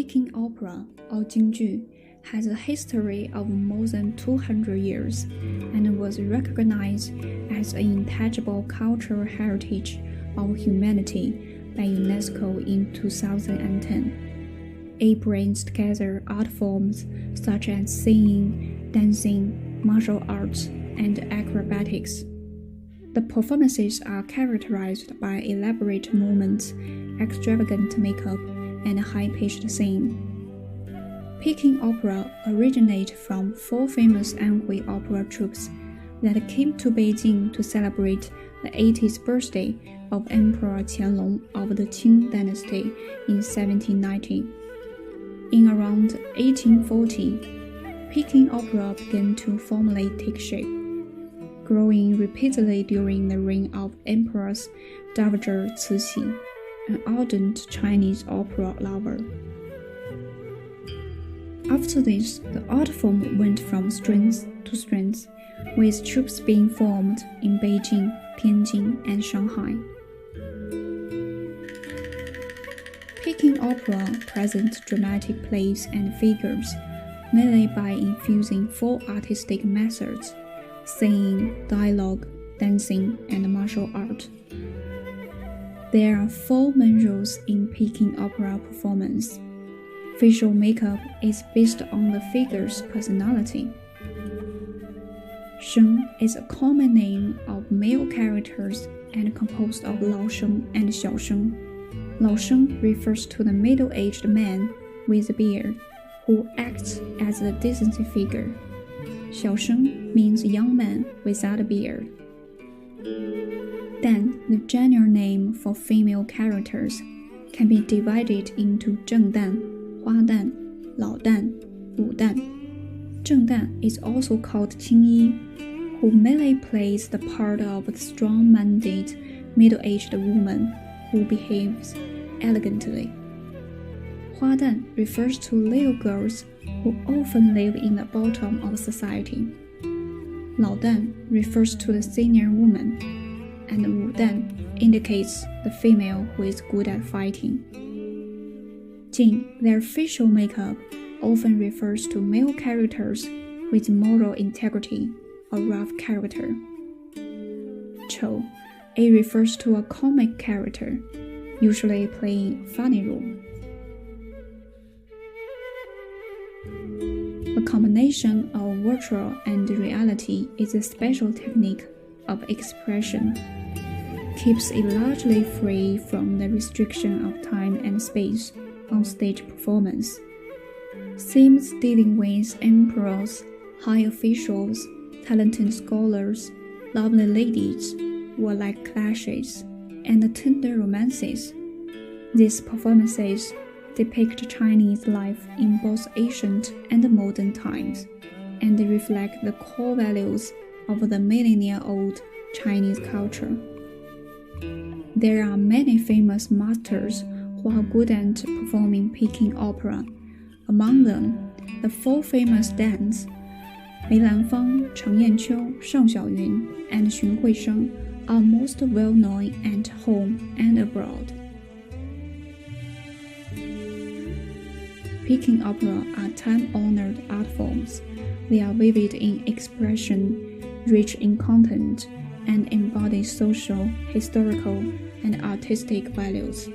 Peking Opera, or Jingju, has a history of more than 200 years and was recognized as an intangible cultural heritage of humanity by UNESCO in 2010. It brings together art forms such as singing, dancing, martial arts, and acrobatics. The performances are characterized by elaborate movements, extravagant makeup, and high-pitched singing. Peking Opera originated from 4 famous Anhui opera troupes that came to Beijing to celebrate the 80th birthday of Emperor Qianlong of the Qing dynasty in 1790. In around 1840, Peking Opera began to formally take shape, growing repeatedly during the reign of Empress Dowager Cixi, an ardent Chinese opera lover. After this, the art form went from strength to strength, with troupes being formed in Beijing, Tianjin, and Shanghai. Peking Opera presents dramatic plays and figures, mainly by infusing 4 artistic methods: singing, dialogue, dancing, and martial art. There are 4 main roles in Peking Opera performance. Facial makeup is based on the figure's personality. Sheng is a common name of male characters and composed of Lao Sheng and Xiao Sheng. Lao Sheng refers to the middle-aged man with a beard who acts as a decency figure. Xiao Sheng means young man without a beard. Dan, the general name for female characters, can be divided into Zheng Dan, Hua Dan, Lao Dan, Wu Dan. Zheng Dan is also called Qing Yi, who mainly plays the part of the strong-minded, middle-aged woman who behaves elegantly. Hua Dan refers to little girls who often live in the bottom of society. Lao Dan refers to the senior woman, and Wu Dan indicates the female who is good at fighting. Jing, their facial makeup, often refers to male characters with moral integrity or rough character. Chou, it refers to a comic character, usually playing a funny role. A combination of virtual and reality is a special technique of expression. Keeps it largely free from the restriction of time and space on stage performance. Themes dealing with emperors, high officials, talented scholars, lovely ladies, warlike clashes, and tender romances. These performances depict Chinese life in both ancient and modern times, and reflect the core values of the millennia-old Chinese culture. There are many famous masters who are good at performing Peking Opera. Among them, the 4 famous Dans, Mei Lanfang, Cheng Yanqiu, Shang Xiaoyun, and Xun Huisheng, are most well known at home and abroad. Peking Opera are time-honored art forms. They are vivid in expression, rich in content, and embody social, historical, and artistic values.